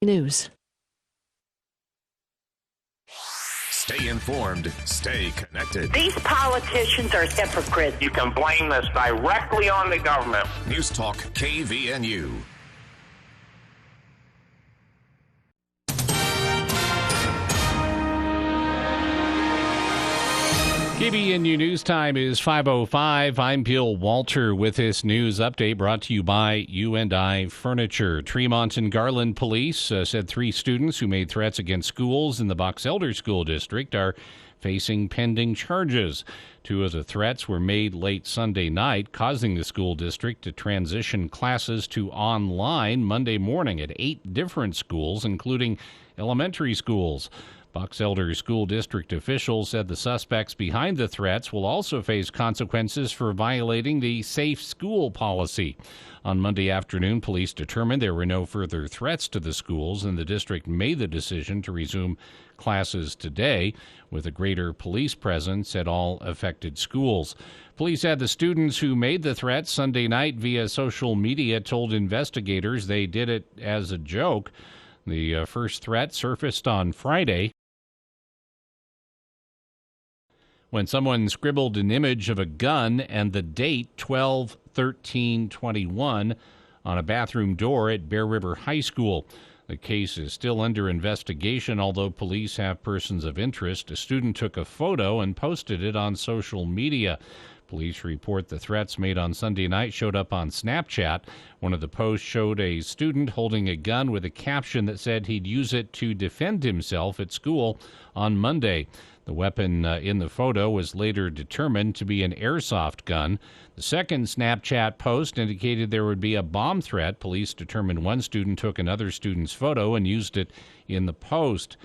News. Stay informed. Stay connected. These politicians are hypocrites. You can blame this directly on the government. News Talk KVNU. KVNU News Time is 5:05. I'm Bill Walter with this news update brought to you by U&I Furniture. Tremont and Garland Police said 3 students who made threats against schools in the Box Elder School District are facing pending charges. 2 of the threats were made late Sunday night, causing the school district to transition classes to online Monday morning at 8 different schools, including elementary schools. Box Elder School District officials said the suspects behind the threats will also face consequences for violating the safe school policy. On Monday afternoon, police determined there were no further threats to the schools, and the district made the decision to resume classes today with a greater police presence at all affected schools. Police said the students who made the threats Sunday night via social media told investigators they did it as a joke. The first threat surfaced on Friday when someone scribbled an image of a gun and the date 12/13/21 on a bathroom door at Bear River High School. The case is still under investigation, although police have persons of interest. A student took a photo and posted it on social media. Police report the threats made on Sunday night showed up on Snapchat. One of the posts showed a student holding a gun with a caption that said he'd use it to defend himself at school on Monday. The weapon in the photo was later determined to be an airsoft gun. The second Snapchat post indicated there would be a bomb threat. Police determined one student took another student's photo and used it in the post.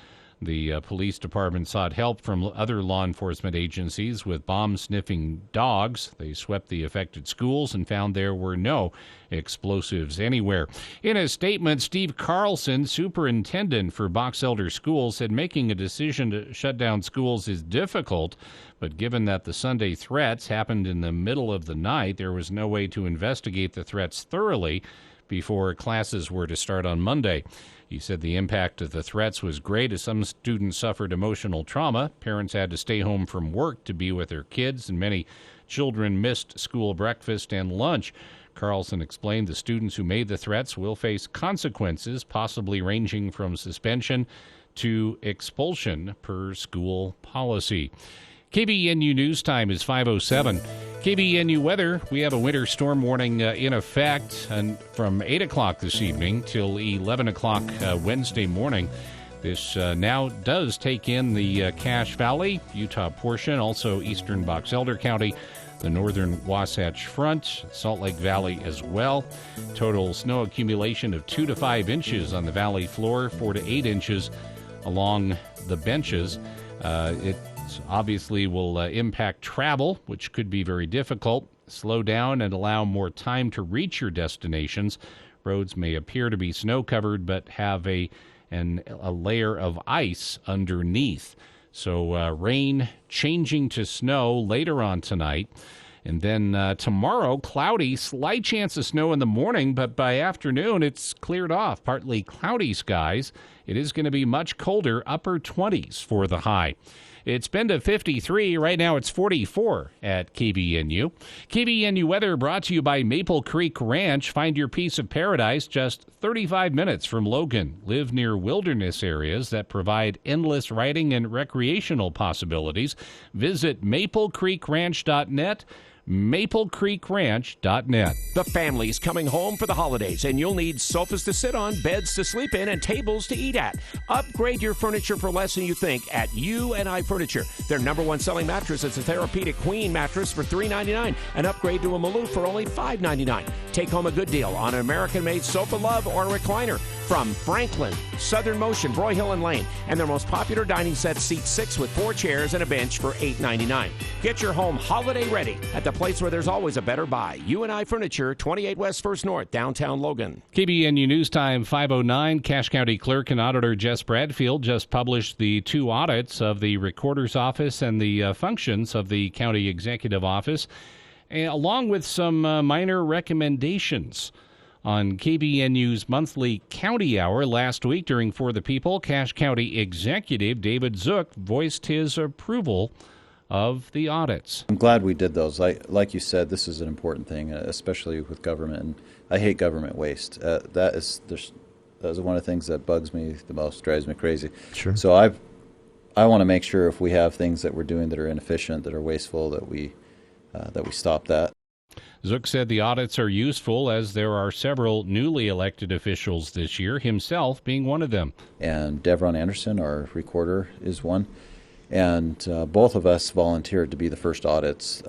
The police department sought help from other law enforcement agencies with bomb-sniffing dogs. They swept the affected schools and found there were no explosives anywhere. In a statement, Steve Carlson, superintendent for Box Elder Schools, said making a decision to shut down schools is difficult, but given that the Sunday threats happened in the middle of the night, there was no way to investigate the threats thoroughly before classes were to start on Monday. He said the impact of the threats was great as some students suffered emotional trauma. Parents had to stay home from work to be with their kids, and many children missed school breakfast and lunch. Carlson explained the students who made the threats will face consequences, possibly ranging from suspension to expulsion per school policy. KVNU News Time is 5:07. KVNU weather, we have a winter storm warning in effect and from 8 o'clock this evening till 11 o'clock Wednesday morning. This now does take in the Cache Valley, Utah portion, also eastern Box Elder County, the northern Wasatch Front, Salt Lake Valley as well. Total snow accumulation of 2 to 5 inches on the valley floor, 4 to 8 inches along the benches. It obviously will impact travel, which could be very difficult. Slow down and allow more time to reach your destinations. Roads may appear to be snow-covered, but have a layer of ice underneath. So rain changing to snow later on tonight. And then tomorrow, cloudy, slight chance of snow in the morning, but by afternoon it's cleared off. Partly cloudy skies. It is going to be much colder, upper 20s for the high. It's been to 53. Right now it's 44 at KVNU. KVNU weather brought to you by Maple Creek Ranch. Find your piece of paradise just 35 minutes from Logan. Live near wilderness areas that provide endless riding and recreational possibilities. Visit maplecreekranch.net. maplecreekranch.net. The family's coming home for the holidays, and you'll need sofas to sit on, beds to sleep in, and tables to eat at. Upgrade your furniture for less than you think at U&I Furniture. Their #1 selling mattress is a Therapeutic Queen mattress for $399. An upgrade to a Maloof for only $599. Take home a good deal on an American-made sofa love or recliner from Franklin, Southern Motion, Broy Hill, and Lane. And their most popular dining set seats 6 with 4 chairs and a bench for $899. Get your home holiday ready at the place where there's always a better buy. U&I Furniture, 28 West 1st North, downtown Logan. KVNU News Time 5:09. Cache County Clerk and Auditor Jess Bradfield just published the 2 audits of the Recorder's Office and the functions of the County Executive Office, along with some minor recommendations. On KBNU's monthly County Hour last week during For the People, Cache County Executive David Zook voiced his approval of the audits. I'm glad we did those. Like you said, this is an important thing, especially with government. And I hate government waste. That is one of the things that bugs me the most, drives me crazy. Sure. So I want to make sure if we have things that we're doing that are inefficient, that are wasteful, that we stop that. Zook said the audits are useful as there are several newly elected officials this year, himself being one of them. And Devron Anderson, our recorder, is one. And both of us volunteered to be the first audits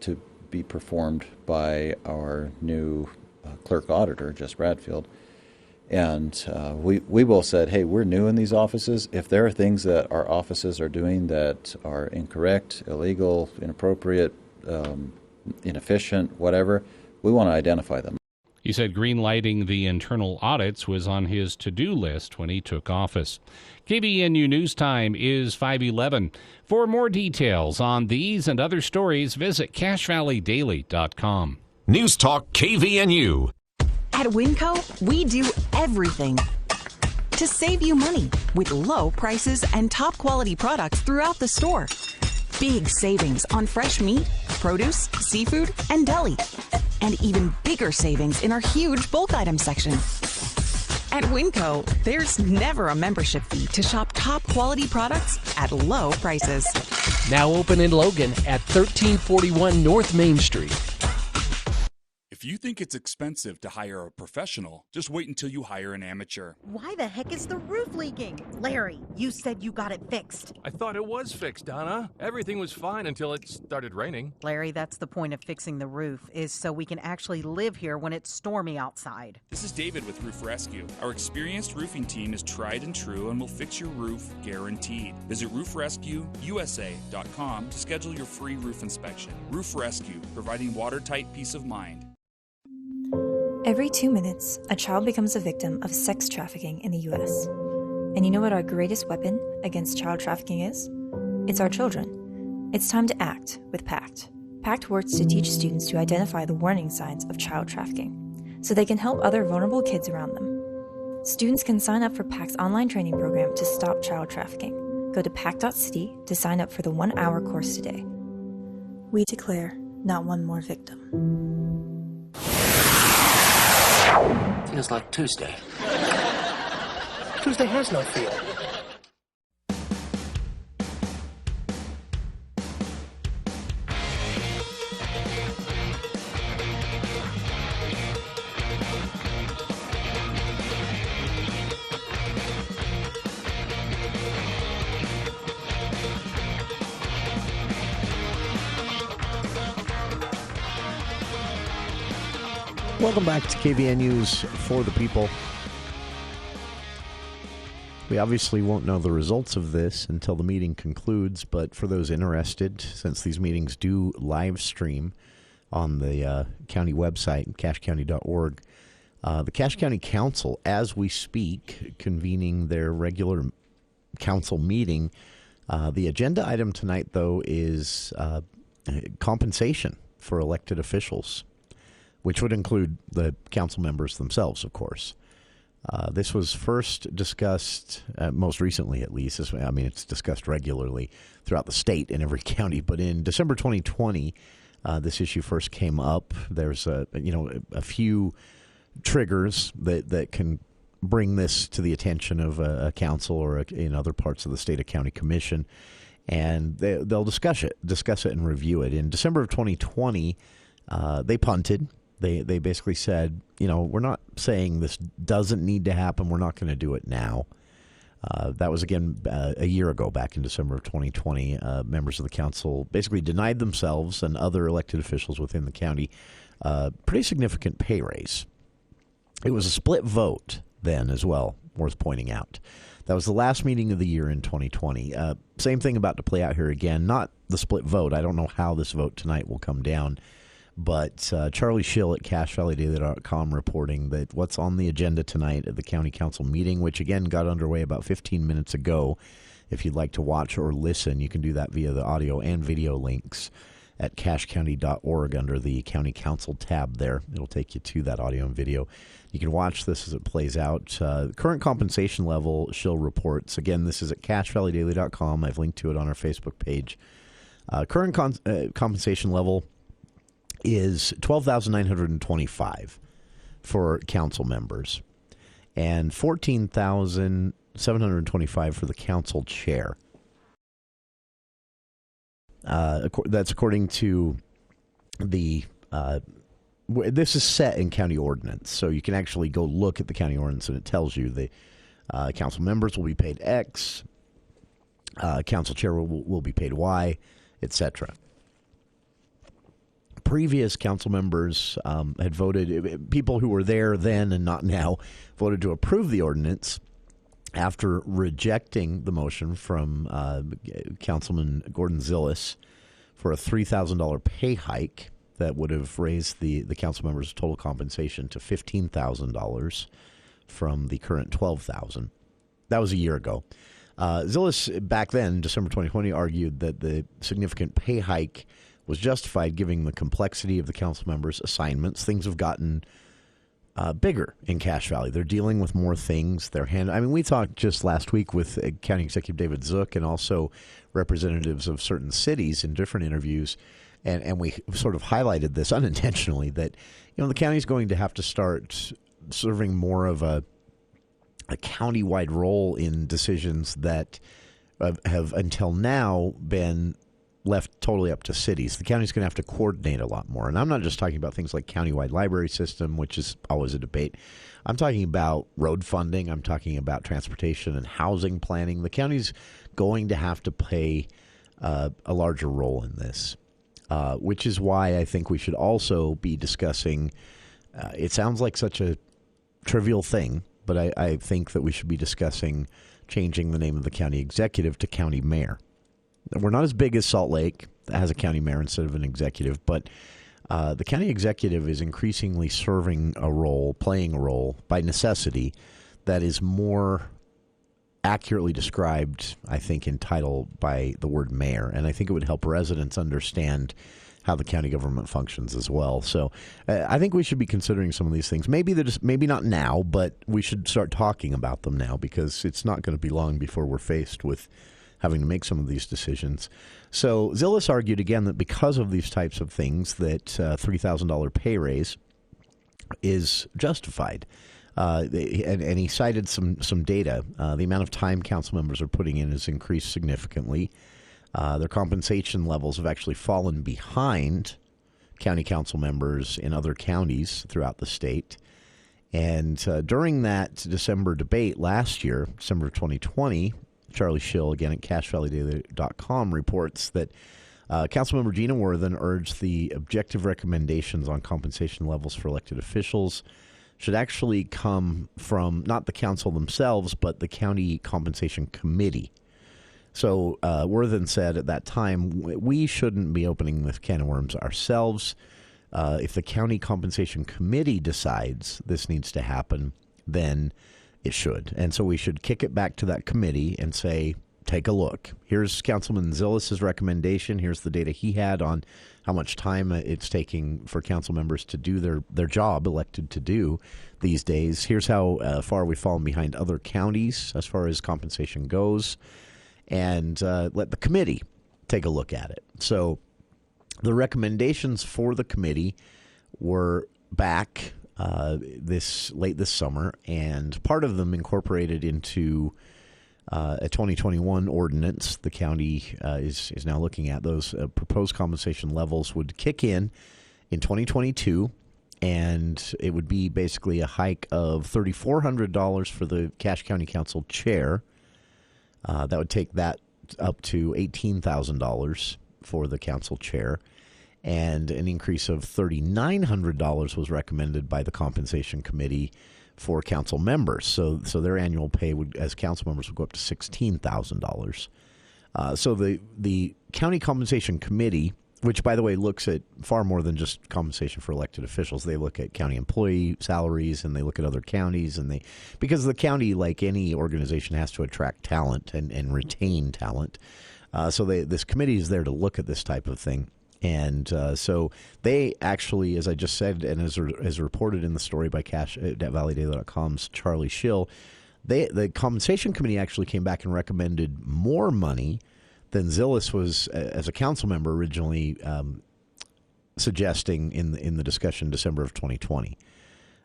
to be performed by our new clerk auditor, Jess Bradfield. And we both said, hey, we're new in these offices. If there are things that our offices are doing that are incorrect, illegal, inappropriate, inefficient, whatever, we want to identify them. He said greenlighting the internal audits was on his to-do list when he took office. KBNU News Time is 5:11. For more details on these and other stories, visit CacheValleyDaily.com. News Talk KVNU. At Winco, we do everything to save you money with low prices and top quality products throughout the store. Big savings on fresh meat, produce, seafood, and deli. And even bigger savings in our huge bulk item section. At Winco, there's never a membership fee to shop top quality products at low prices. Now open in Logan at 1341 North Main Street. If you think it's expensive to hire a professional, just wait until you hire an amateur. Why the heck is the roof leaking? Larry, you said you got it fixed. I thought it was fixed, Donna. Everything was fine until it started raining. Larry, that's the point of fixing the roof, is so we can actually live here when it's stormy outside. This is David with Roof Rescue. Our experienced roofing team is tried and true and will fix your roof guaranteed. Visit roofrescueusa.com to schedule your free roof inspection. Roof Rescue, providing watertight peace of mind. Every 2 minutes, a child becomes a victim of sex trafficking in the U.S. And you know what our greatest weapon against child trafficking is? It's our children. It's time to act with PACT. PACT works to teach students to identify the warning signs of child trafficking so they can help other vulnerable kids around them. Students can sign up for PACT's online training program to stop child trafficking. Go to pact.city to sign up for the 1-hour course today. We declare not one more victim. Feels like Tuesday. Tuesday has no feel. Welcome back to KVNU's For the People. We obviously won't know the results of this until the meeting concludes, but for those interested, since these meetings do live stream on the county website, cachecounty.org, the Cache County Council, as we speak, convening their regular council meeting. The agenda item tonight, though, is compensation for elected officials, which would include the council members themselves, of course. This was first discussed, most recently at least. It's discussed regularly throughout the state in every county. But in December 2020, this issue first came up. There's a few triggers that can bring this to the attention of a council or in other parts of the state, a county commission, and they'll discuss it and review it. In December of 2020, they punted. They basically said, we're not saying this doesn't need to happen. We're not going to do it now. That was, again, a year ago, back in December of 2020. Members of the council basically denied themselves and other elected officials within the county pretty significant pay raise. It was a split vote then as well, worth pointing out. That was the last meeting of the year in 2020. Same thing about to play out here again. Not the split vote. I don't know how this vote tonight will come down. But Charlie Schill at CacheValleyDaily.com reporting that what's on the agenda tonight at the county council meeting, which again got underway about 15 minutes ago. If you'd like to watch or listen, you can do that via the audio and video links. at cashcounty.org under the County Council tab there. It'll take you to that audio and video. You can watch this as it plays out. Current compensation level, Schill reports. Again, this is at cashvalleydaily.com. I've linked to it on our Facebook page. Current compensation level is $12,925 for council members and $14,725 for the council chair. That's according to the this is set in county ordinance, so you can actually go look at the county ordinance, and it tells you the council members will be paid X, council chair will be paid Y, etc. Previous council members had voted, people who were there then and not now, voted to approve the ordinance after rejecting the motion from Councilman Gordon Zillis for a $3,000 pay hike that would have raised the council members' total compensation to $15,000 from the current $12,000. That was a year ago. Zillis, back then, December 2020, argued that the significant pay hike was justified given the complexity of the council members' assignments. Things have gotten bigger in Cache Valley. They're dealing with more things. We talked just last week with County Executive David Zook and also representatives of certain cities in different interviews, and we sort of highlighted this unintentionally that the county is going to have to start serving more of a county-wide role in decisions that have until now been left totally up to cities. The county's going to have to coordinate a lot more. And I'm not just talking about things like countywide library system, which is always a debate. I'm talking about road funding. I'm talking about transportation and housing planning. The county's going to have to play a larger role in this, which is why I think we should also be discussing, it sounds like such a trivial thing, but I think that we should be discussing changing the name of the county executive to county mayor. We're not as big as Salt Lake that has a county mayor instead of an executive, but the county executive is increasingly playing a role by necessity that is more accurately described, I think, in title by the word mayor. And I think it would help residents understand how the county government functions as well. So I think we should be considering some of these things. Maybe not now, but we should start talking about them now, because it's not going to be long before we're faced with having to make some of these decisions. So Zillis argued again that because of these types of things, that $3,000 pay raise is justified. And he cited some data. The amount of time council members are putting in has increased significantly. Their compensation levels have actually fallen behind county council members in other counties throughout the state. And during that December debate last year, December of 2020, Charlie Schill, again at cashvalleydaily.com, reports that Councilmember Gina Worthen urged the objective recommendations on compensation levels for elected officials should actually come from not the council themselves, but the county compensation committee. So Worthen said at that time, we shouldn't be opening this can of worms ourselves. If the county compensation committee decides this needs to happen, then it should. And so we should kick it back to that committee and say, take a look. Here's Councilman Zillis' recommendation. Here's the data he had on how much time it's taking for council members to do their job elected to do these days. Here's how far we've fallen behind other counties as far as compensation goes. And let the committee take a look at it. So the recommendations for the committee were back late this summer, and part of them incorporated into a 2021 ordinance. The county is now looking at those proposed compensation levels would kick in 2022, and it would be basically a hike of $3,400 for the Cache County Council chair. That would take that up to $18,000 for the council chair. And an increase of $3,900 was recommended by the compensation committee for council members. So their annual pay would, as council members, would go up to $16,000. So the county compensation committee, which, by the way, looks at far more than just compensation for elected officials. They look at county employee salaries, and they look at other counties, and because the county, like any organization, has to attract talent and retain talent. So this committee is there to look at this type of thing. And so they actually, as I just said, and as reported in the story by CashValleyDaily.com's Charlie Schill, the compensation committee actually came back and recommended more money than Zillis was, as a council member, originally suggesting in the discussion in December of 2020.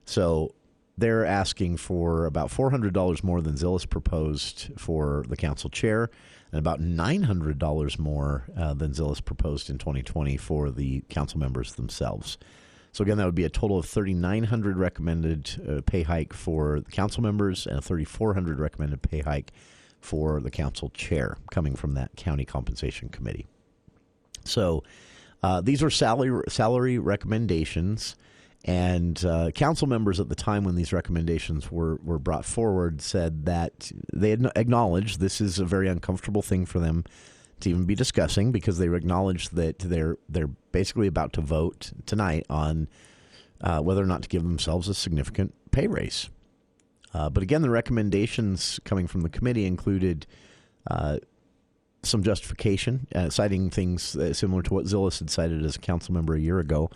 So they're asking for about $400 more than Zillis proposed for the council chair, and about $900 more than Zillis proposed in 2020 for the council members themselves. So again, that would be a total of $3,900 recommended pay hike for the council members and a $3,400 recommended pay hike for the council chair, coming from that county compensation committee. So these are salary recommendations. And council members at the time when these recommendations were brought forward said that they had acknowledged this is a very uncomfortable thing for them to even be discussing, because they acknowledged that they're basically about to vote tonight on whether or not to give themselves a significant pay raise. But again, the recommendations coming from the committee included some justification, citing things similar to what Zillis had cited as a council member a year ago,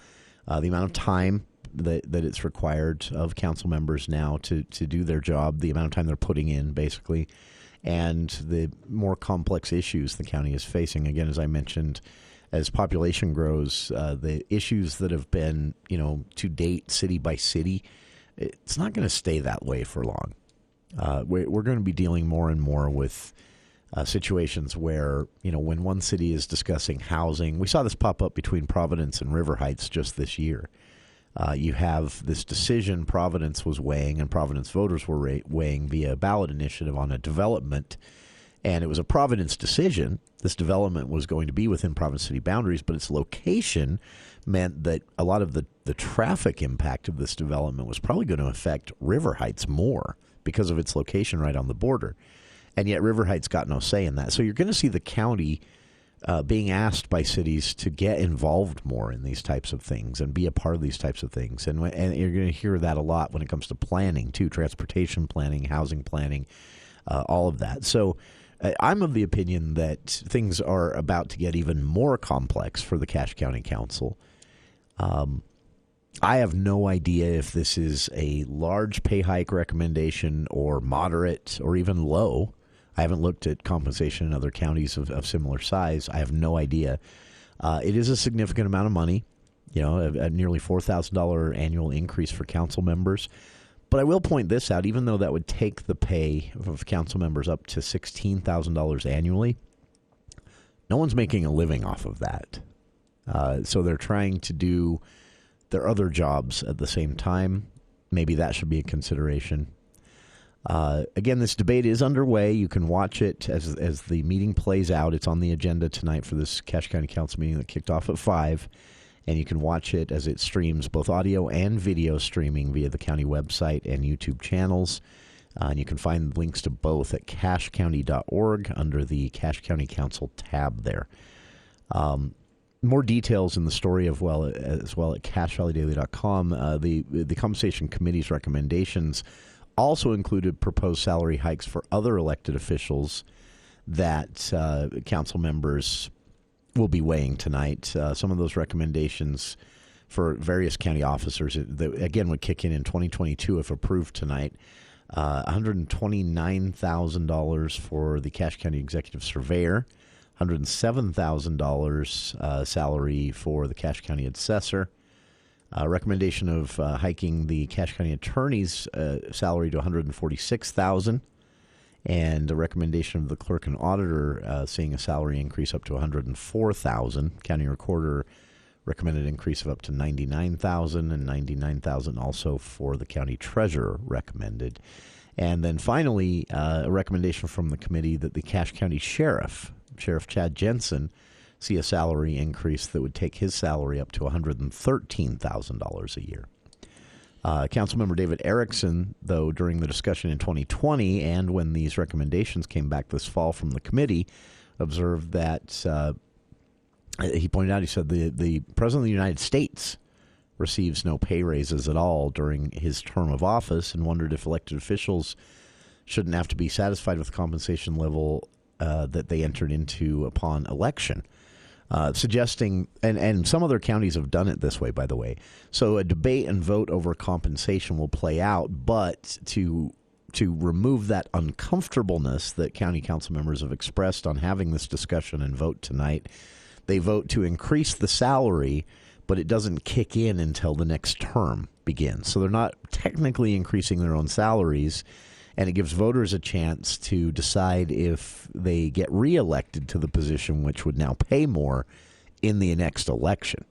the amount of time that it's required of council members now to do their job, the amount of time they're putting in, basically, and the more complex issues the county is facing. Again, as I mentioned, as population grows, the issues that have been, to date, city by city, it's not going to stay that way for long. We're going to be dealing more and more with situations where, when one city is discussing housing, we saw this pop up between Providence and River Heights just this year. You have this decision Providence was weighing, and Providence voters were weighing via ballot initiative on a development, and it was a Providence decision. This development was going to be within Providence city boundaries, but its location meant that a lot of the traffic impact of this development was probably going to affect River Heights more because of its location right on the border. And yet River Heights got no say in that. So you're going to see the county being asked by cities to get involved more in these types of things and be a part of these types of things. And you're going to hear that a lot when it comes to planning, too, transportation planning, housing planning, all of that. So I'm of the opinion that things are about to get even more complex for the Cache County Council. I have no idea if this is a large pay hike recommendation or moderate or even low. I haven't looked at compensation in other counties of similar size. I have no idea. It is a significant amount of money, a nearly $4,000 annual increase for council members. But I will point this out, even though that would take the pay of council members up to $16,000 annually, no one's making a living off of that. So they're trying to do their other jobs at the same time. Maybe that should be a consideration. Again, this debate is underway. You can watch it as the meeting plays out. It's on the agenda tonight for this Cache County Council meeting that kicked off at 5. And you can watch it as it streams, both audio and video streaming via the county website and YouTube channels. And you can find links to both at cachecounty.org under the Cache County Council tab there. More details in the story as well at CashValleyDaily.com. The Compensation Committee's recommendations also included proposed salary hikes for other elected officials that council members will be weighing tonight. Some of those recommendations for various county officers, that again would kick in 2022 if approved tonight. $129,000 for the Cache County Executive Surveyor, $107,000 salary for the Cache County Assessor, a recommendation of hiking the Cache County Attorney's salary to $146,000, and a recommendation of the Clerk and Auditor seeing a salary increase up to $104,000. County Recorder recommended increase of up to $99,000, and $99,000 also for the County Treasurer recommended. And then finally, a recommendation from the committee that the Cache County Sheriff Chad Jensen, see a salary increase that would take his salary up to $113,000 a year. Councilmember David Erickson, though, during the discussion in 2020 and when these recommendations came back this fall from the committee, observed that he pointed out, he said, the President of the United States receives no pay raises at all during his term of office, and wondered if elected officials shouldn't have to be satisfied with the compensation level that they entered into upon election. suggesting, and some other counties have done it this way, by the way. So a debate and vote over compensation will play out, but to remove that uncomfortableness that county council members have expressed on having this discussion and vote tonight, they vote to increase the salary, but it doesn't kick in until the next term begins. So they're not technically increasing their own salaries, and it gives voters a chance to decide if they get reelected to the position, which would now pay more in the next election.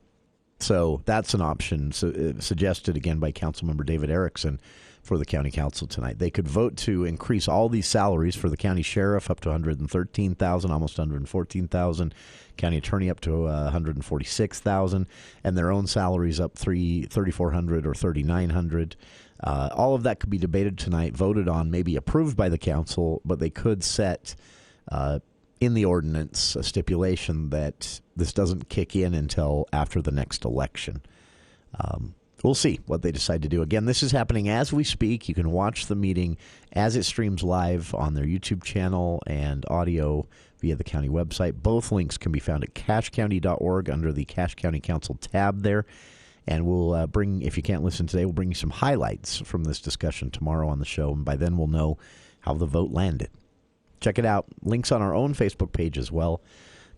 So that's an option suggested again by Councilmember David Erickson for the county council tonight. They could vote to increase all these salaries for the county sheriff up to $113,000, almost $114,000, county attorney up to $146,000, and their own salaries up $3,400 or $3,900. All of that could be debated tonight, voted on, maybe approved by the council, but they could set in the ordinance a stipulation that this doesn't kick in until after the next election. We'll see what they decide to do. Again, this is happening as we speak. You can watch the meeting as it streams live on their YouTube channel and audio via the county website. Both links can be found at cashcounty.org under the Cache County Council tab there. And we'll bring, if you can't listen today, we'll bring you some highlights from this discussion tomorrow on the show. And by then we'll know how the vote landed. Check it out. Links on our own Facebook page as well.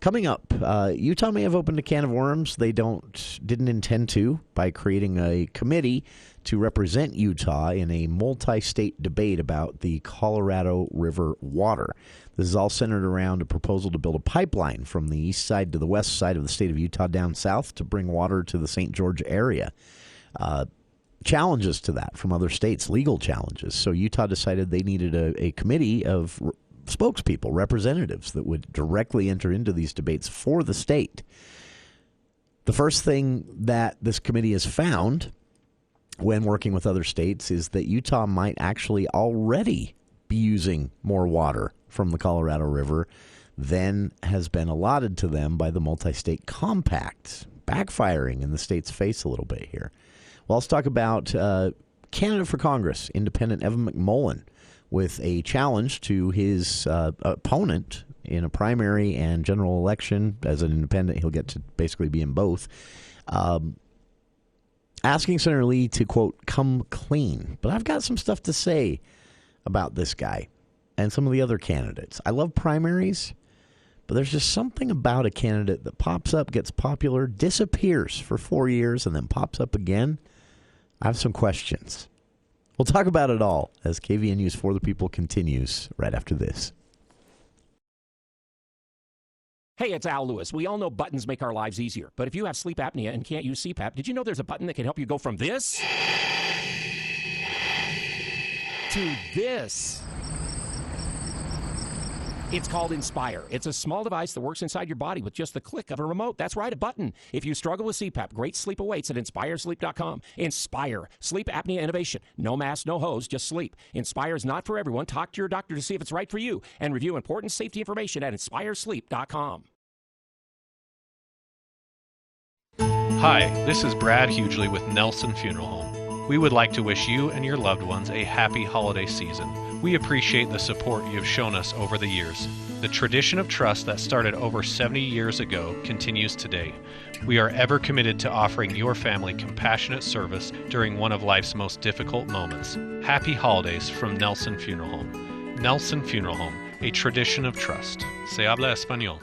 Coming up, Utah may have opened a can of worms they didn't intend to by creating a committee to represent Utah in a multi-state debate about the Colorado River water. This is all centered around a proposal to build a pipeline from the east side to the west side of the state of Utah down south to bring water to the St. George area. Challenges to that from other states, legal challenges. So Utah decided they needed a committee of spokespeople, representatives that would directly enter into these debates for the state. The first thing that this committee has found when working with other states is that Utah might actually already be using more water from the Colorado River than has been allotted to them by the multi-state compact, backfiring in the state's face a little bit here. Well, let's talk about candidate for Congress, Independent Evan McMullen, with a challenge to his opponent in a primary and general election. As an independent, he'll get to basically be in both. Asking Senator Lee to, quote, come clean. But I've got some stuff to say about this guy and some of the other candidates. I love primaries, but there's just something about a candidate that pops up, gets popular, disappears for 4 years, and then pops up again. I have some questions. We'll talk about it all as KVNU's For the People continues right after this. Hey, it's Al Lewis. We all know buttons make our lives easier. But if you have sleep apnea and can't use CPAP, did you know there's a button that can help you go from this to this? It's called Inspire. It's a small device that works inside your body with just the click of a remote. That's right, a button. If you struggle with CPAP, great sleep awaits at InspireSleep.com. Inspire. Sleep apnea innovation. No mask, no hose, just sleep. Inspire is not for everyone. Talk to your doctor to see if it's right for you. And review important safety information at InspireSleep.com. Hi, this is Brad Hughley with Nelson Funeral Home. We would like to wish you and your loved ones a happy holiday season. We appreciate the support you have shown us over the years. The tradition of trust that started over 70 years ago continues today. We are ever committed to offering your family compassionate service during one of life's most difficult moments. Happy holidays from Nelson Funeral Home. Nelson Funeral Home, a tradition of trust. Se habla español.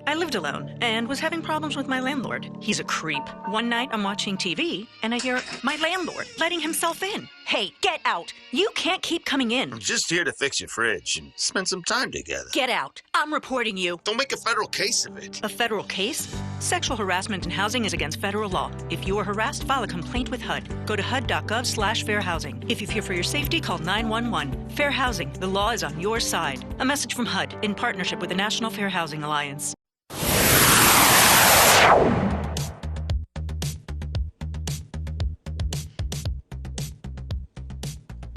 I lived alone and was having problems with my landlord. He's a creep. One night I'm watching TV and I hear my landlord letting himself in. Hey, get out. You can't keep coming in. I'm just here to fix your fridge and spend some time together. Get out. I'm reporting you. Don't make a federal case of it. A federal case? Sexual harassment in housing is against federal law. If you are harassed, file a complaint with HUD. Go to HUD.gov/fair housing. If you fear for your safety, call 911. Fair housing. The law is on your side. A message from HUD in partnership with the National Fair Housing Alliance.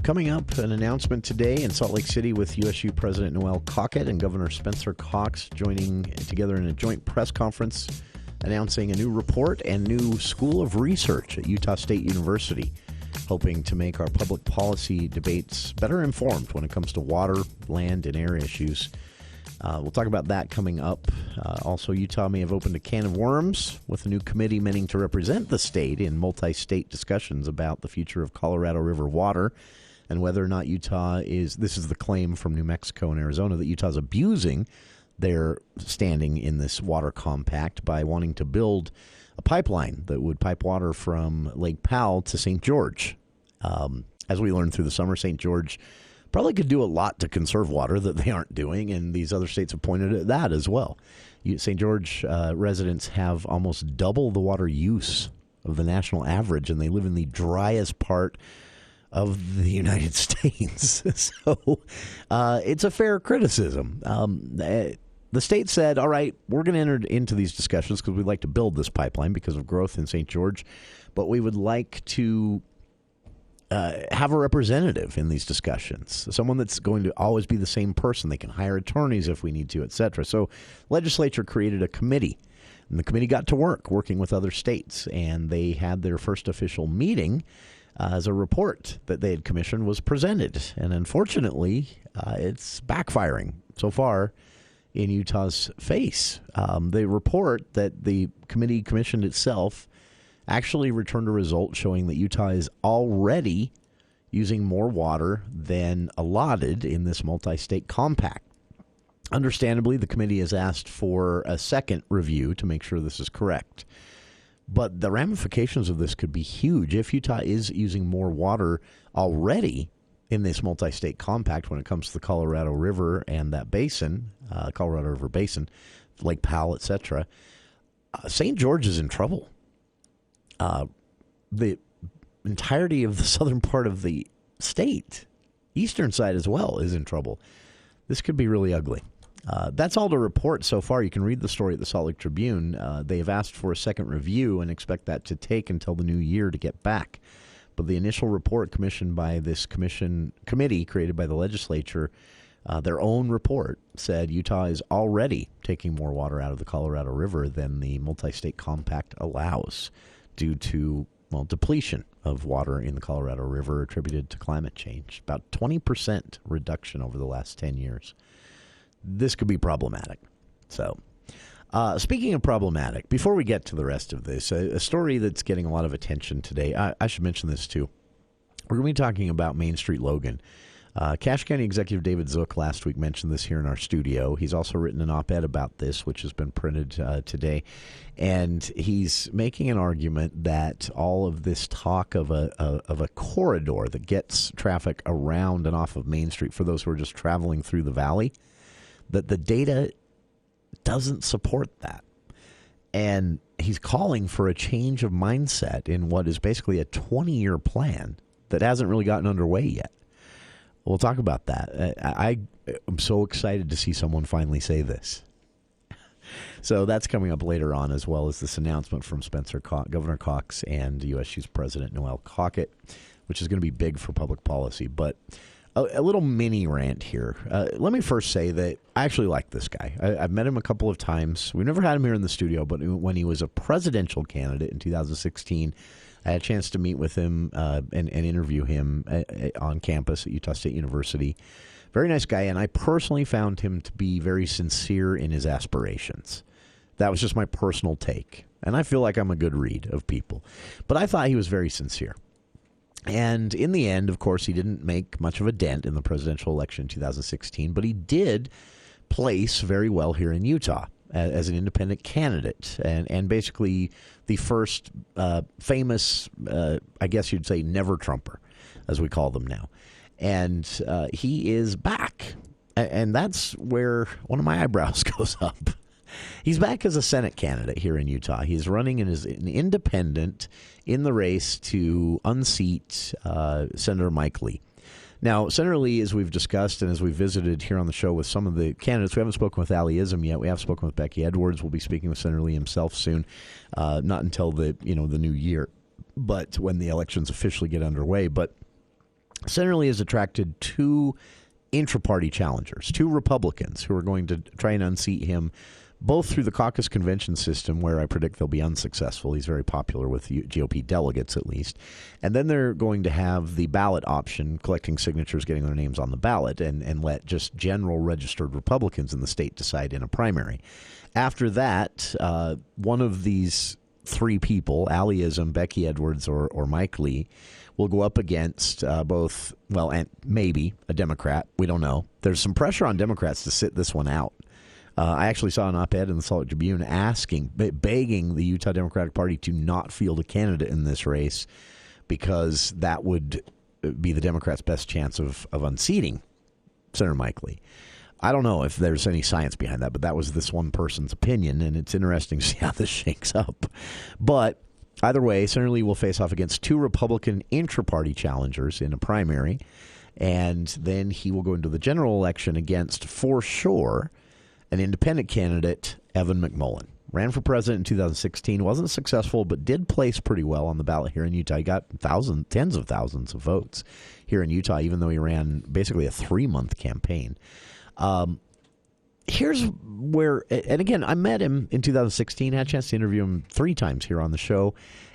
Coming up, an announcement today in Salt Lake City with USU President Noel Cockett and Governor Spencer Cox joining together in a joint press conference announcing a new report and new school of research at Utah State University, hoping to make our public policy debates better informed when it comes to water, land, and air issues. We'll talk about that coming up. Also, Utah may have opened a can of worms with a new committee meaning to represent the state in multi-state discussions about the future of Colorado River water and whether or not this is the claim from New Mexico and Arizona, that Utah's abusing their standing in this water compact by wanting to build a pipeline that would pipe water from Lake Powell to St. George. As we learned through the summer, St. George probably could do a lot to conserve water that they aren't doing, and these other states have pointed at that as well. St. George residents have almost double the water use of the national average, and they live in the driest part of the United States. So it's a fair criticism. The state said, all right, we're going to enter into these discussions because we'd like to build this pipeline because of growth in St. George, but we would like to have a representative in these discussions, someone that's going to always be the same person. They can hire attorneys if we need to, et cetera. So legislature created a committee, and the committee got to work working with other states, and they had their first official meeting as a report that they had commissioned was presented. And unfortunately, it's backfiring so far in Utah's face. The report that the committee commissioned itself actually returned a result showing that Utah is already using more water than allotted in this multi-state compact. Understandably, the committee has asked for a second review to make sure this is correct. But the ramifications of this could be huge. If Utah is using more water already in this multi-state compact when it comes to the Colorado River and that basin, Colorado River Basin, Lake Powell, etc., St. George is in trouble. The entirety of the southern part of the state, eastern side as well, is in trouble. This could be really ugly. That's all to report so far. You can read the story at the Salt Lake Tribune. They have asked for a second review and expect that to take until the new year to get back. But the initial report commissioned by this committee created by the legislature, their own report said Utah is already taking more water out of the Colorado River than the multi-state compact allows due to, depletion of water in the Colorado River attributed to climate change. About 20% reduction over the last 10 years. This could be problematic. So, speaking of problematic, before we get to the rest of this, a story that's getting a lot of attention today, I should mention this too. We're going to be talking about Main Street Logan. Cache County Executive David Zook last week mentioned this here in our studio. He's also written an op-ed about this, which has been printed today. And he's making an argument that all of this talk of a corridor that gets traffic around and off of Main Street for those who are just traveling through the valley, that the data doesn't support that. And he's calling for a change of mindset in what is basically a 20-year plan that hasn't really gotten underway yet. We'll talk about that. I am so excited to see someone finally say this. So that's coming up later on, as well as this announcement from Governor Cox and USU's President Noel Cockett, which is going to be big for public policy. But a little mini rant here. Let me first say that I actually like this guy. I've met him a couple of times. We've never had him here in the studio, but when he was a presidential candidate in 2016, I had a chance to meet with him and interview him on campus at Utah State University. Very nice guy, and I personally found him to be very sincere in his aspirations. That was just my personal take, and I feel like I'm a good read of people. But I thought he was very sincere. And in the end, of course, he didn't make much of a dent in the presidential election in 2016, but he did place very well here in Utah as an independent candidate and basically the first famous, I guess you'd say, never-Trumper, as we call them now. And he is back. And that's where one of my eyebrows goes up. He's back as a Senate candidate here in Utah. He's running as an independent in the race to unseat Senator Mike Lee. Now, Senator Lee, as we've discussed and as we've visited here on the show with some of the candidates, we haven't spoken with Ali Ism yet. We have spoken with Becky Edwards. We'll be speaking with Senator Lee himself soon, not until the new year, but when the elections officially get underway. But Senator Lee has attracted two intra-party challengers, two Republicans who are going to try and unseat him both through the caucus convention system, where I predict they'll be unsuccessful. He's very popular with GOP delegates, at least. And then they're going to have the ballot option, collecting signatures, getting their names on the ballot, and let just general registered Republicans in the state decide in a primary. After that, one of these three people, Aliism, Becky Edwards, or Mike Lee, will go up against both, well, and maybe a Democrat. We don't know. There's some pressure on Democrats to sit this one out. I actually saw an op-ed in the Salt Lake Tribune begging the Utah Democratic Party to not field a candidate in this race because that would be the Democrats' best chance of unseating Senator Mike Lee. I don't know if there's any science behind that, but that was this one person's opinion, and it's interesting to see how this shakes up. But either way, Senator Lee will face off against two Republican intra-party challengers in a primary, and then he will go into the general election against, for sure, an independent candidate, Evan McMullin. Ran for president in 2016, wasn't successful, but did place pretty well on the ballot here in Utah. He got tens of thousands of votes here in Utah, even though he ran basically a 3-month campaign. Here's where, and again, I met him in 2016, had a chance to interview him 3 times here on the show,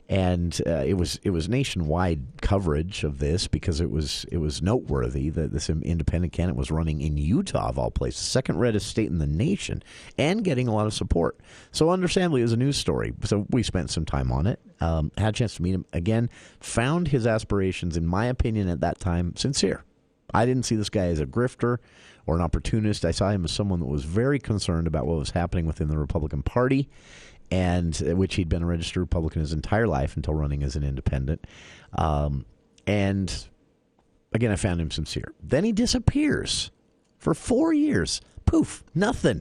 and it was nationwide coverage of this because it was noteworthy that this independent candidate was running in Utah, of all places, second reddest state in the nation, and getting a lot of support. So understandably, it was a news story. So we spent some time on it, had a chance to meet him again, found his aspirations, in my opinion at that time, sincere. I didn't see this guy as a grifter or an opportunist. I saw him as someone that was very concerned about what was happening within the Republican Party, and which he'd been a registered Republican his entire life until running as an independent. And again, I found him sincere. Then he disappears for 4 years. Poof, nothing.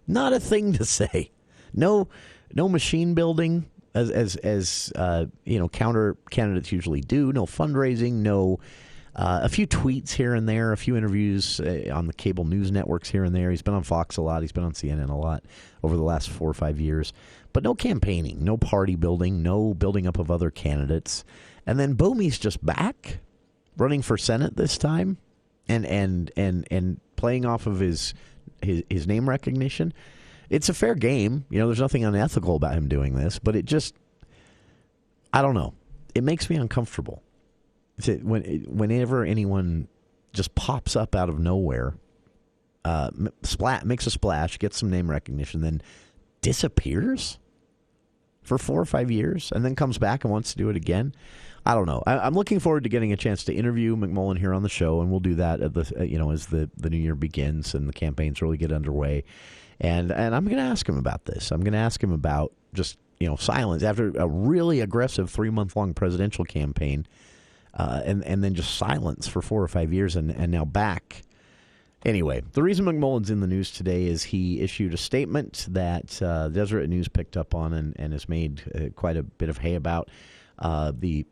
Not a thing to say. No machine building as counter candidates usually do. No fundraising. No. A few tweets here and there, a few interviews on the cable news networks here and there. He's been on Fox a lot. He's been on CNN a lot over the last 4 or 5 years. But no campaigning, no party building, no building up of other candidates. And then boom, he's just back, running for Senate this time, and playing off of his name recognition. It's a fair game. There's nothing unethical about him doing this, but it just, I don't know. It makes me uncomfortable. Whenever anyone just pops up out of nowhere, makes a splash, gets some name recognition, then disappears for 4 or 5 years, and then comes back and wants to do it again. I don't know. I'm looking forward to getting a chance to interview McMullin here on the show, and we'll do that at as the new year begins and the campaigns really get underway. And I'm going to ask him about this. I'm going to ask him about just silence after a really aggressive 3-month-long presidential campaign. And then just silence for 4 or 5 years and now back. Anyway, the reason McMullin's in the news today is he issued a statement that Deseret News picked up on and has made quite a bit of hay about. The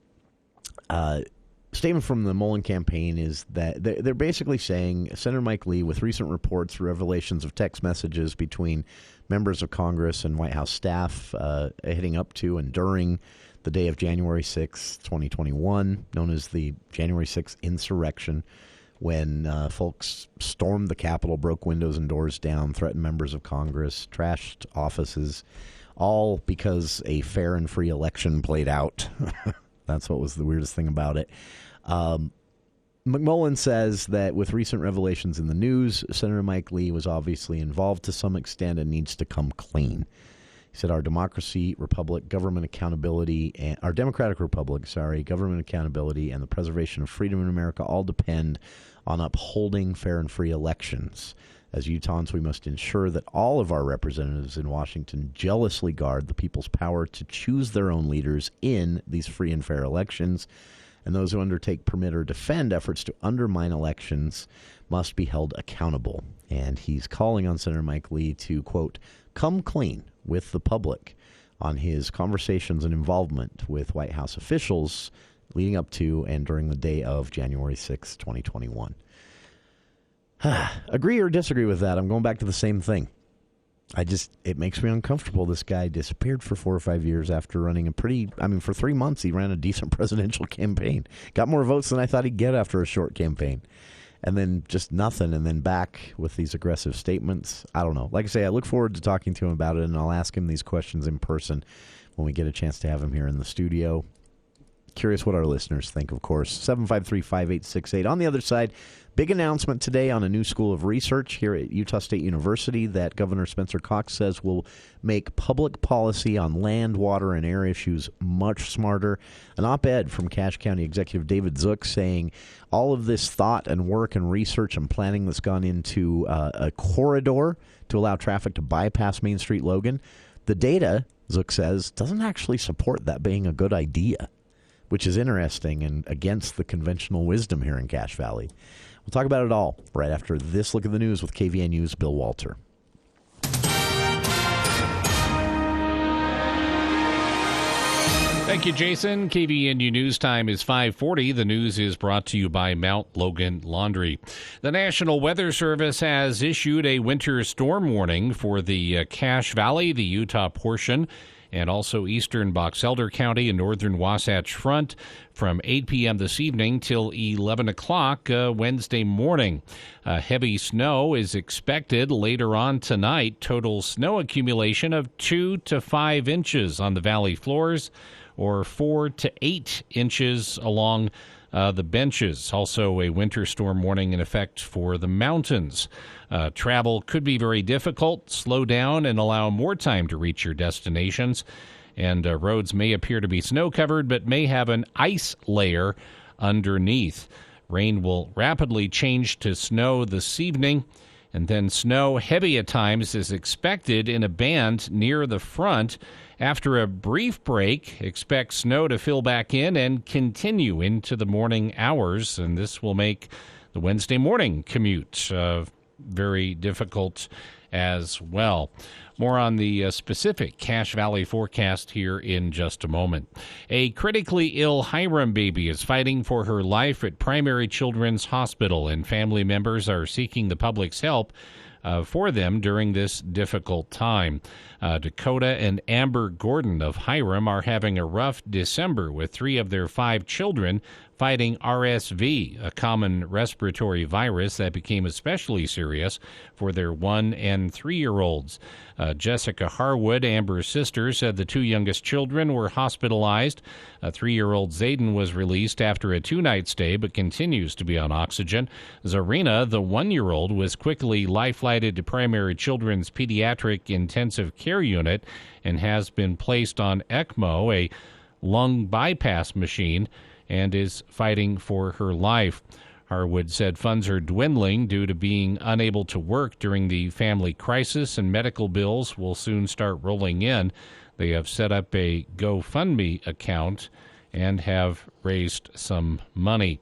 statement from the Mullen campaign is that they're basically saying Senator Mike Lee, with recent reports, revelations of text messages between members of Congress and White House staff heading up to and during the day of January 6, 2021, known as the January 6th insurrection, when folks stormed the Capitol, broke windows and doors down, threatened members of Congress, trashed offices, all because a fair and free election played out. That's what was the weirdest thing about it. McMullin says that with recent revelations in the news, Senator Mike Lee was obviously involved to some extent and needs to come clean. He said our democratic republic, government accountability, and our democratic republic, government accountability and the preservation of freedom in America all depend on upholding fair and free elections. As Utahns, we must ensure that all of our representatives in Washington jealously guard the people's power to choose their own leaders in these free and fair elections, and those who undertake, permit, or defend efforts to undermine elections must be held accountable. And he's calling on Senator Mike Lee to, quote, come clean with the public on his conversations and involvement with White House officials leading up to and during the day of January 6, 2021. Agree or disagree with that? I'm going back to the same thing. It makes me uncomfortable. This guy disappeared for 4 or 5 years after running for 3 months, he ran a decent presidential campaign. Got more votes than I thought he'd get after a short campaign. and then just nothing, and then back with these aggressive statements. I don't know. Like I say, I look forward to talking to him about it, and I'll ask him these questions in person when we get a chance to have him here in the studio. Curious what our listeners think, of course. 753-5868. On the other side, big announcement today on a new school of research here at Utah State University that Governor Spencer Cox says will make public policy on land, water, and air issues much smarter. An op-ed from Cache County Executive David Zook saying all of this thought and work and research and planning that's gone into a corridor to allow traffic to bypass Main Street Logan, the data, Zook says, doesn't actually support that being a good idea, which is interesting and against the conventional wisdom here in Cache Valley. We'll talk about it all right after this look at the news with KVNU's Bill Walter. Thank you, Jason. KVNU News Time is 5:40. The news is brought to you by Mount Logan Laundry. The National Weather Service has issued a winter storm warning for the Cache Valley, the Utah portion, and also eastern Box Elder County and northern Wasatch Front from 8 p.m. this evening till 11 o'clock Wednesday morning. Heavy snow is expected later on tonight. Total snow accumulation of 2 to 5 inches on the valley floors, or 4 to 8 inches along the benches. Also a winter storm warning in effect for the mountains. Travel could be very difficult. Slow down and allow more time to reach your destinations. And roads may appear to be snow-covered, but may have an ice layer underneath. Rain will rapidly change to snow this evening, and then snow, heavy at times, is expected in a band near the front. After a brief break, expect snow to fill back in and continue into the morning hours, and this will make the Wednesday morning commute very difficult as well. More on the specific Cache Valley forecast here in just a moment. A critically ill Hiram baby is fighting for her life at Primary Children's Hospital, and family members are seeking the public's help for them during this difficult time. Dakota and Amber Gordon of Hiram are having a rough December with 3 of their 5 children fighting RSV, a common respiratory virus that became especially serious for their 1- and 3-year-olds. Jessica Harwood, Amber's sister, said the 2 youngest children were hospitalized. A 3-year-old Zayden was released after a 2-night stay but continues to be on oxygen. Zarina, the 1-year-old, was quickly life-flighted to Primary Children's Pediatric Intensive Care Unit and has been placed on ECMO, a lung bypass machine, and is fighting for her life. Harwood said funds are dwindling due to being unable to work during the family crisis, and medical bills will soon start rolling in. They have set up a GoFundMe account and have raised some money.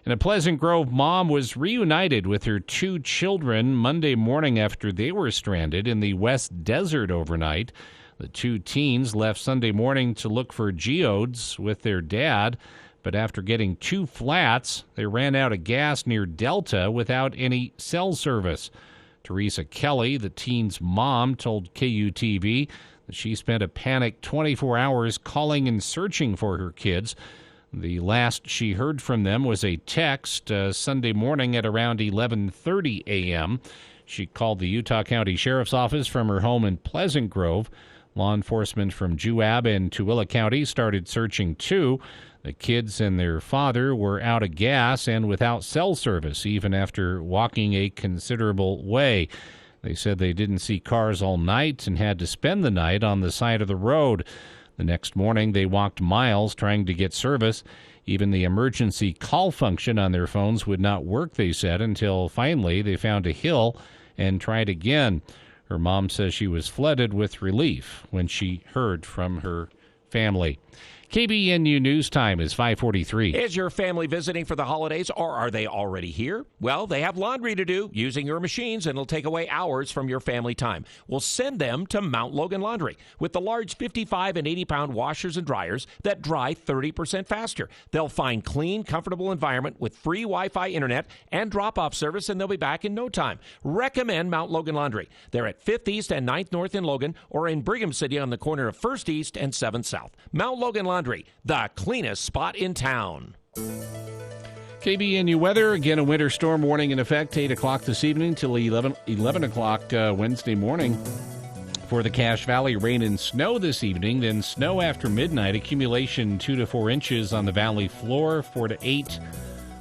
And a Pleasant Grove mom was reunited with her 2 children Monday morning after they were stranded in the West Desert overnight. The 2 teens left Sunday morning to look for geodes with their dad, but after getting 2 flats, they ran out of gas near Delta without any cell service. Teresa Kelly, the teen's mom, told KUTV that she spent a panicked 24 hours calling and searching for her kids. The last she heard from them was a text Sunday morning at around 11:30 a.m. She called the Utah County Sheriff's Office from her home in Pleasant Grove. Law enforcement from Juab and Tooele County started searching too. The kids and their father were out of gas and without cell service, even after walking a considerable way. They said they didn't see cars all night and had to spend the night on the side of the road. The next morning, they walked miles trying to get service. Even the emergency call function on their phones would not work, they said, until finally they found a hill and tried again. Her mom says she was flooded with relief when she heard from her family. KBNU News Time is 5:43. Is your family visiting for the holidays, or are they already here? Well, they have laundry to do using your machines, and it'll take away hours from your family time. We'll send them to Mount Logan Laundry with the large 55 and 80-pound washers and dryers that dry 30% faster. They'll find clean, comfortable environment with free Wi-Fi internet and drop-off service, and they'll be back in no time. Recommend Mount Logan Laundry. They're at 5th East and 9th North in Logan, or in Brigham City on the corner of 1st East and 7th South. Mount Logan Laundry, the cleanest spot in town. KBNU weather, again a winter storm warning in effect, 8 o'clock this evening till 11 o'clock Wednesday morning. For the Cache Valley, rain and snow this evening, then snow after midnight, accumulation 2 to 4 inches on the valley floor, 4 to 8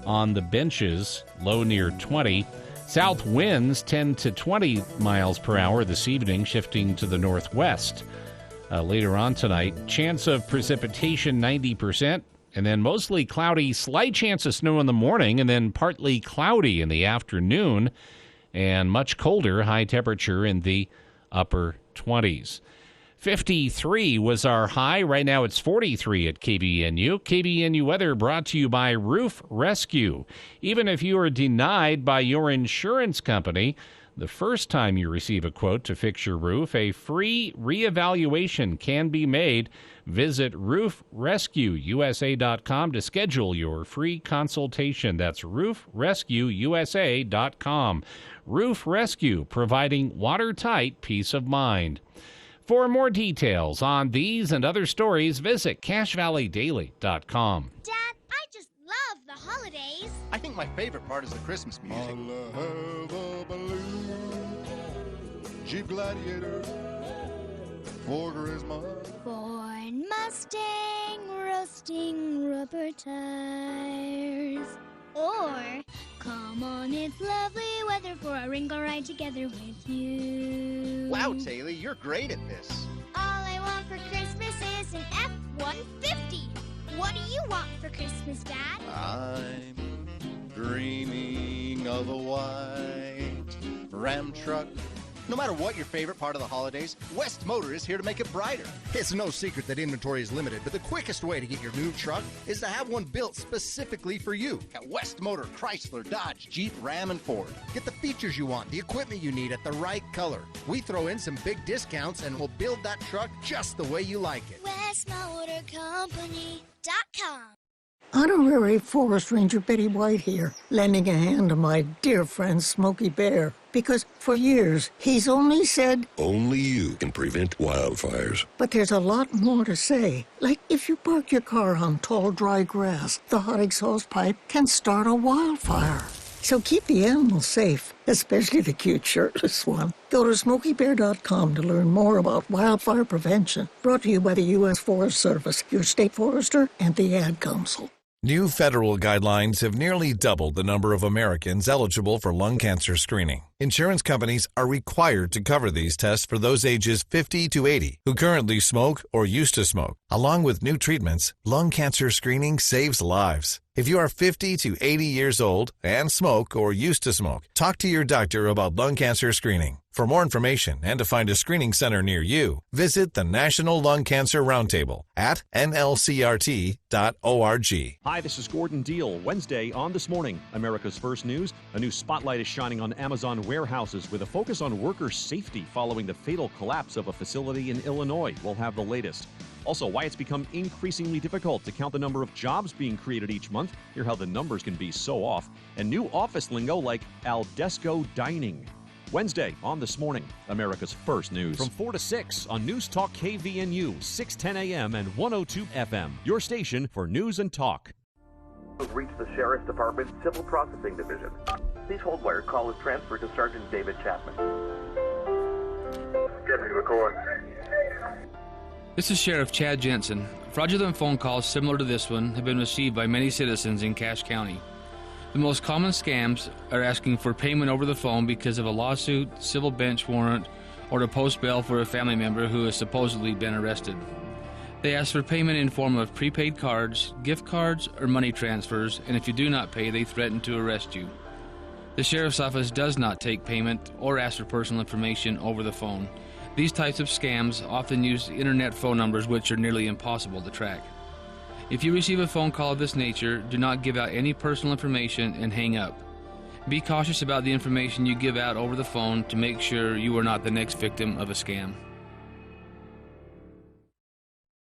on the benches, low near 20. South winds 10 to 20 miles per hour this evening, shifting to the northwest. Later on tonight, chance of precipitation 90%, and then mostly cloudy, slight chance of snow in the morning, and then partly cloudy in the afternoon, and much colder, high temperature in the upper 20s. 53 was our high. Right now it's 43 at KBNU. KBNU weather brought to you by Roof Rescue. Even if you are denied by your insurance company, the first time you receive a quote to fix your roof, a free reevaluation can be made. Visit roofrescueusa.com to schedule your free consultation. That's roofrescueusa.com. Roof Rescue, providing watertight peace of mind. For more details on these and other stories, visit CacheValleyDaily.com. Dad, I just love the holidays. I think my favorite part is the Christmas music. I'll have a balloon, Jeep Gladiator, for Christmas. Ford Mustang, roasting rubber tires. Or, come on, it's lovely weather for a wrinkle ride together with you. Wow, Taylor, you're great at this. All I want for Christmas is an F-150. What do you want for Christmas, Dad? I'm dreaming of a white Ram truck. No matter what your favorite part of the holidays, West Motor is here to make it brighter. It's no secret that inventory is limited, but the quickest way to get your new truck is to have one built specifically for you at West Motor, Chrysler, Dodge, Jeep, Ram, and Ford. Get the features you want, the equipment you need at the right color. We throw in some big discounts and we'll build that truck just the way you like it. WestMotorCompany.com. Honorary Forest Ranger Betty White here, lending a hand to my dear friend Smokey Bear. Because for years, he's only said, only you can prevent wildfires. But there's a lot more to say. Like if you park your car on tall, dry grass, the hot exhaust pipe can start a wildfire. So keep the animals safe, especially the cute shirtless one. Go to SmokeyBear.com to learn more about wildfire prevention. Brought to you by the U.S. Forest Service, your state forester, and the Ad Council. New federal guidelines have nearly doubled the number of Americans eligible for lung cancer screening. Insurance companies are required to cover these tests for those ages 50 to 80 who currently smoke or used to smoke. Along with new treatments, lung cancer screening saves lives. If you are 50 to 80 years old and smoke or used to smoke, talk to your doctor about lung cancer screening. For more information and to find a screening center near you, visit the National Lung Cancer Roundtable at nlcrt.org. Hi, this is Gordon Deal. Wednesday on This Morning, America's First News. A new spotlight is shining on Amazon warehouses with a focus on worker safety following the fatal collapse of a facility in Illinois. We'll have the latest. Also, why it's become increasingly difficult to count the number of jobs being created each month. Hear how the numbers can be so off. And new office lingo like Aldesco dining. Wednesday on This Morning, America's First News. From 4 to 6 on News Talk KVNU, 610 AM and 102 FM. Your station for news and talk. Reach the Sheriff's Department Civil Processing Division. Please hold where call is transferred to Sergeant David Chapman. Deputy McCoy. This is Sheriff Chad Jensen. Fraudulent phone calls similar to this one have been received by many citizens in Cache County. The most common scams are asking for payment over the phone because of a lawsuit, civil bench warrant, or to post bail for a family member who has supposedly been arrested. They ask for payment in form of prepaid cards, gift cards, or money transfers, and if you do not pay, they threaten to arrest you. The Sheriff's Office does not take payment or ask for personal information over the phone. These types of scams often use internet phone numbers which are nearly impossible to track. If you receive a phone call of this nature, do not give out any personal information and hang up. Be cautious about the information you give out over the phone to make sure you are not the next victim of a scam.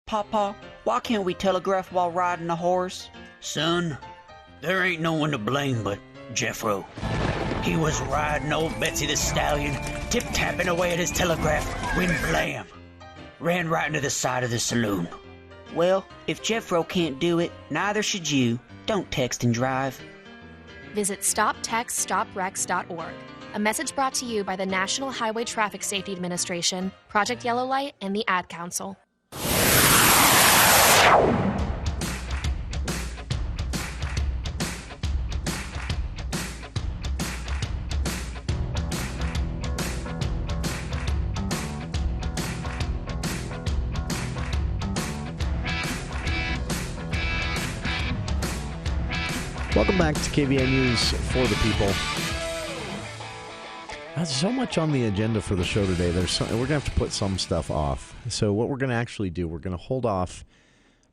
Papa, why can't we telegraph while riding a horse? Son, there ain't no one to blame but Jeffro. He was riding old Betsy the Stallion, tip-tapping away at his telegraph when blam! Ran right into the side of the saloon. Well, if Jeffro can't do it, neither should you. Don't text and drive. visit stoptextsstopwrecks.org. A message brought to you by the National Highway Traffic Safety Administration, Project Yellow Light, and the Ad Council. Welcome back to KVA News for the People. There's so much on the agenda for the show today. We're going to have to put some stuff off. So what we're going to actually do, we're going to hold off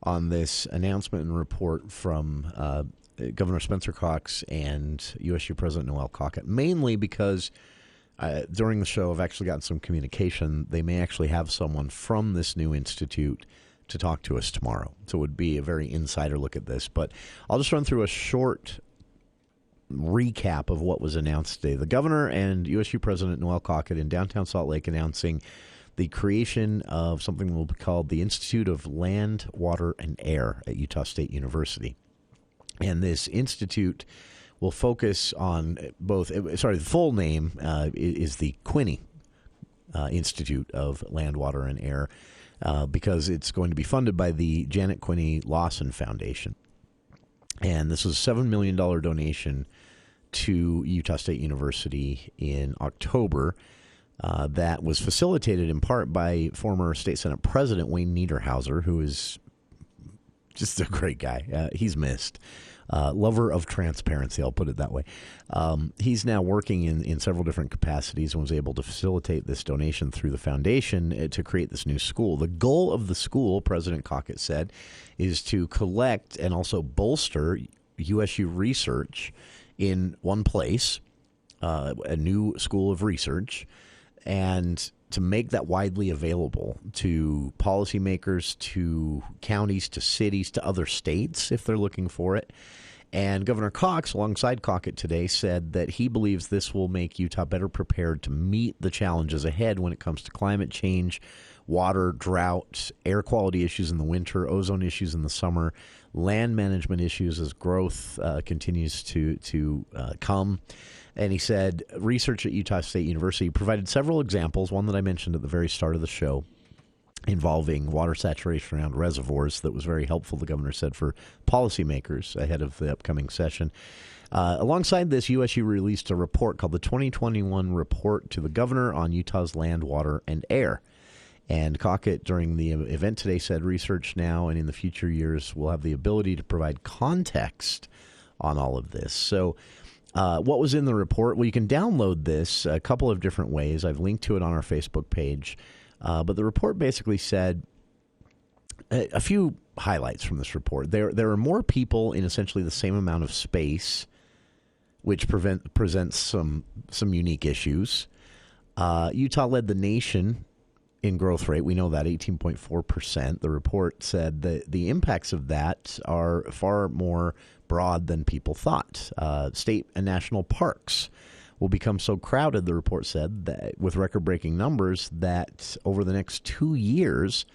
on this announcement and report from Governor Spencer Cox and USU President Noel Cockett, mainly because during the show I've actually gotten some communication. They may actually have someone from this new institute to talk to us tomorrow. So it would be a very insider look at this. But I'll just run through a short recap of what was announced today. The governor and USU President Noel Cockett in downtown Salt Lake announcing the creation of something that will be called the Institute of Land, Water, and Air at Utah State University. And this institute will focus on both, the full name is the Quinney Institute of Land, Water, and Air, because it's going to be funded by the Janet Quinney Lawson Foundation. And this was a $7 million donation to Utah State University in October that was facilitated in part by former State Senate President Wayne Niederhauser, who is just a great guy. He's missed. Lover of transparency, I'll put it that way. He's now working in several different capacities and was able to facilitate this donation through the foundation to create this new school. The goal of the school, President Cockett said, is to collect and also bolster USU research in one place, a new school of research, and to make that widely available to policymakers, to counties, to cities, to other states if they're looking for it. And Governor Cox, alongside Cockett today, said that he believes this will make Utah better prepared to meet the challenges ahead when it comes to climate change, water, drought, air quality issues in the winter, ozone issues in the summer, land management issues as growth continues to come. And he said research at Utah State University provided several examples, one that I mentioned at the very start of the show, involving water saturation around reservoirs that was very helpful, the governor said, for policymakers ahead of the upcoming session. Alongside this, USU released a report called the 2021 Report to the Governor on Utah's Land, Water, and Air. And Cockett, during the event today, said research now and in the future years will have the ability to provide context on all of this. So what was in the report? Well, you can download this a couple of different ways. I've linked to it on our Facebook page. But the report basically said a few highlights from this report. There are more people in essentially the same amount of space, which presents some unique issues. Utah led the nation in growth rate. We know that, 18.4%. The report said that the impacts of that are far more broad than people thought. State and national parks will become so crowded, the report said, that with record-breaking numbers, that over the next 2 years,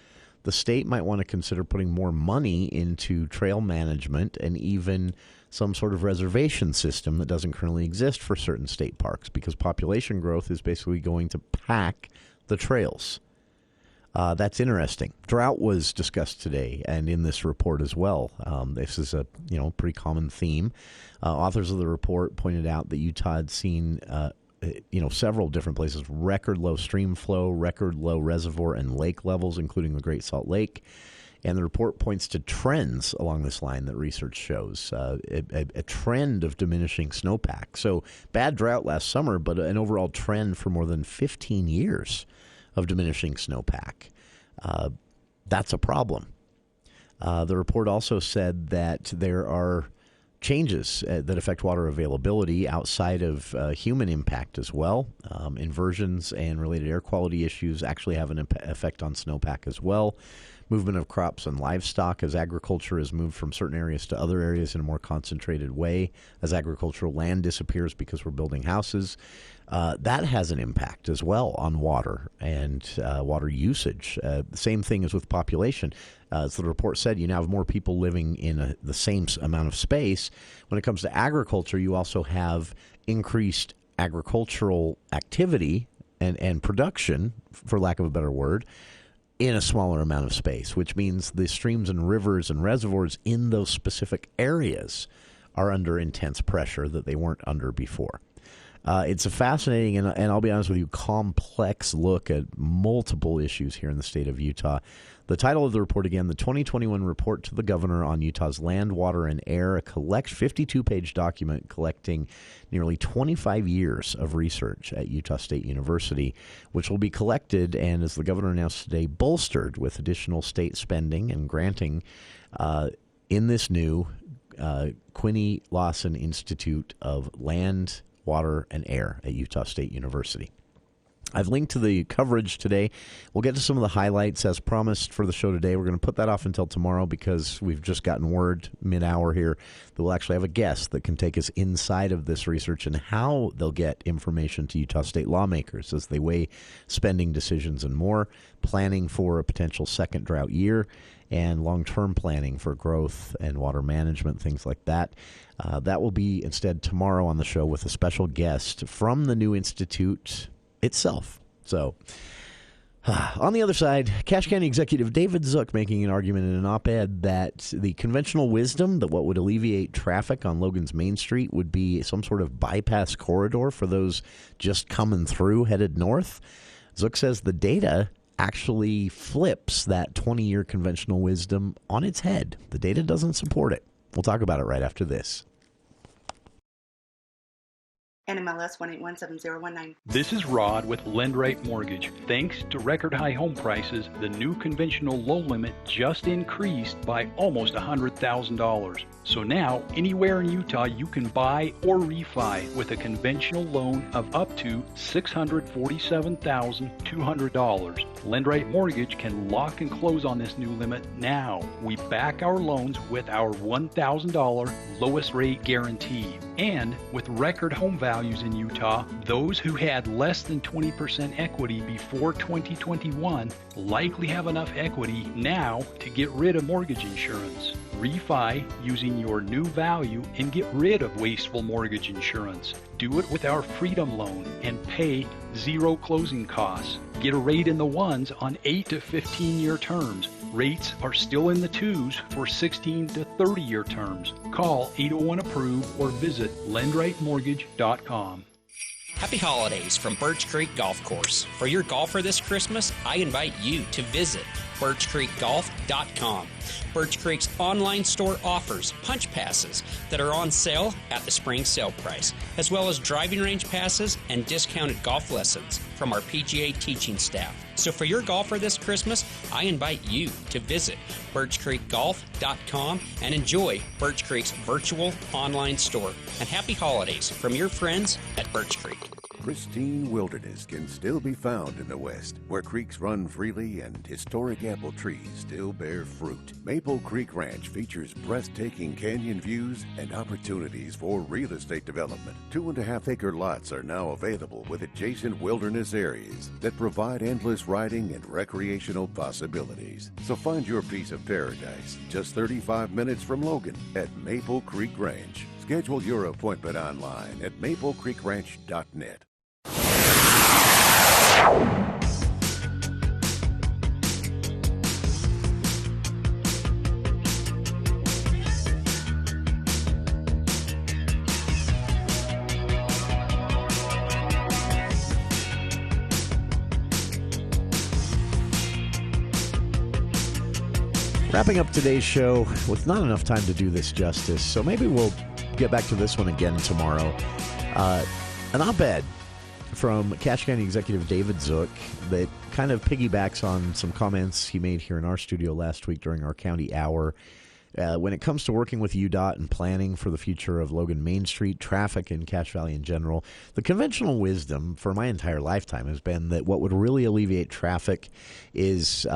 the state might want to consider putting more money into trail management and even some sort of reservation system that doesn't currently exist for certain state parks, because population growth is basically going to pack the trails. That's interesting. Drought was discussed today and in this report as well. This is a pretty common theme. Authors of the report pointed out that Utah had seen several different places record low stream flow, record low reservoir and lake levels, including the Great Salt Lake. And the report points to trends along this line that research shows, a trend of diminishing snowpack. So bad drought last summer, but an overall trend for more than 15 years of diminishing snowpack. That's a problem. The report also said that there are changes that affect water availability outside of human impact as well. Inversions and related air quality issues actually have an effect on snowpack as well. movement of crops and livestock as agriculture is moved from certain areas to other areas in a more concentrated way, as agricultural land disappears because we're building houses. That has an impact as well on water and water usage. The same thing as with population. As the report said, you now have more people living in the same amount of space. When it comes to agriculture, you also have increased agricultural activity and production, for lack of a better word, in a smaller amount of space, which means the streams and rivers and reservoirs in those specific areas are under intense pressure that they weren't under before. It's a fascinating and I'll be honest with you, complex look at multiple issues here in the state of Utah. The title of the report, again, the 2021 Report to the Governor on Utah's Land, Water, and Air, a 52-page document collecting nearly 25 years of research at Utah State University, which will be collected and, as the governor announced today, bolstered with additional state spending and granting in this new Quinny Lawson Institute of Land, Water, and Air at Utah State University. I've linked to the coverage today. We'll get to some of the highlights as promised for the show today. We're going to put that off until tomorrow because we've just gotten word mid-hour here that we'll actually have a guest that can take us inside of this research and how they'll get information to Utah State lawmakers as they weigh spending decisions and more, planning for a potential second drought year, and long-term planning for growth and water management, things like that. That will be instead tomorrow on the show with a special guest from the new institute itself. So, on the other side, Cache County Executive David Zook making an argument in an op-ed that the conventional wisdom that what would alleviate traffic on Logan's Main Street would be some sort of bypass corridor for those just coming through headed north. Zook says the data actually flips that 20-year conventional wisdom on its head. The data doesn't support it. We'll talk about it right after this. NMLS 1817019. This is Rod with LendRate Mortgage. Thanks to record high home prices, the new conventional loan limit just increased by almost $100,000. So now, anywhere in Utah, you can buy or refi with a conventional loan of up to $647,200. LendRate Mortgage can lock and close on this new limit now. We back our loans with our $1,000 lowest rate guarantee. And with record home values in Utah, those who had less than 20% equity before 2021 likely have enough equity now to get rid of mortgage insurance. Refi using your new value and get rid of wasteful mortgage insurance. Do it with our Freedom Loan and pay zero closing costs. Get a rate in the ones on 8 to 15-year terms. Rates are still in the 2s for 16 to 30-year terms. Call 801-APPROVE or visit lendratemortgage.com. Happy holidays from Birch Creek Golf Course. For your golfer this Christmas, I invite you to visit birchcreekgolf.com. Birch Creek's online store offers punch passes that are on sale at the spring sale price, as well as driving range passes and discounted golf lessons from our PGA teaching staff. So for your golfer this Christmas, I invite you to visit birchcreekgolf.com and enjoy Birch Creek's virtual online store. And happy holidays from your friends at Birch Creek. Pristine wilderness can still be found in the West, where creeks run freely and historic apple trees still bear fruit. Maple Creek Ranch features breathtaking canyon views and opportunities for real estate development. 2.5-acre lots are now available with adjacent wilderness areas that provide endless riding and recreational possibilities. So find your piece of paradise just 35 minutes from Logan at Maple Creek Ranch. Schedule your appointment online at maplecreekranch.net. Wrapping up today's show with not enough time to do this justice, so maybe we'll get back to this one again tomorrow. An op-ed from Cache County Executive David Zook that kind of piggybacks on some comments he made here in our studio last week during our county hour. When it comes to working with UDOT and planning for the future of Logan Main Street, traffic in Cache Valley in general, the conventional wisdom for my entire lifetime has been that what would really alleviate traffic is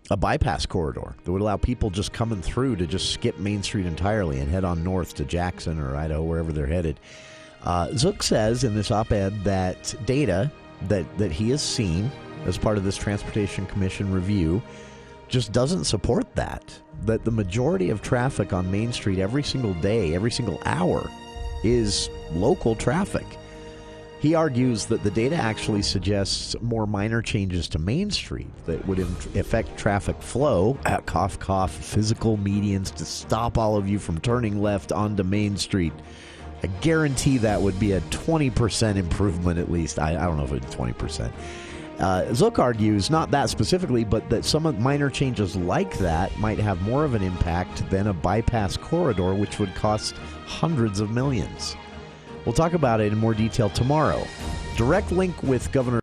a bypass corridor that would allow people just coming through to just skip Main Street entirely and head on north to Jackson or Idaho, wherever they're headed. Zook says in this op-ed that data that he has seen as part of this Transportation Commission review just doesn't support that the majority of traffic on Main Street every single day, every single hour, is local traffic. He argues that the data actually suggests more minor changes to Main Street that would affect traffic flow, cough, cough, physical medians to stop all of you from turning left onto Main Street. I guarantee that would be a 20% improvement at least. I don't know if it's 20%. Zook argues, not that specifically, but that some minor changes like that might have more of an impact than a bypass corridor, which would cost hundreds of millions. We'll talk about it in more detail tomorrow. Direct link with Governor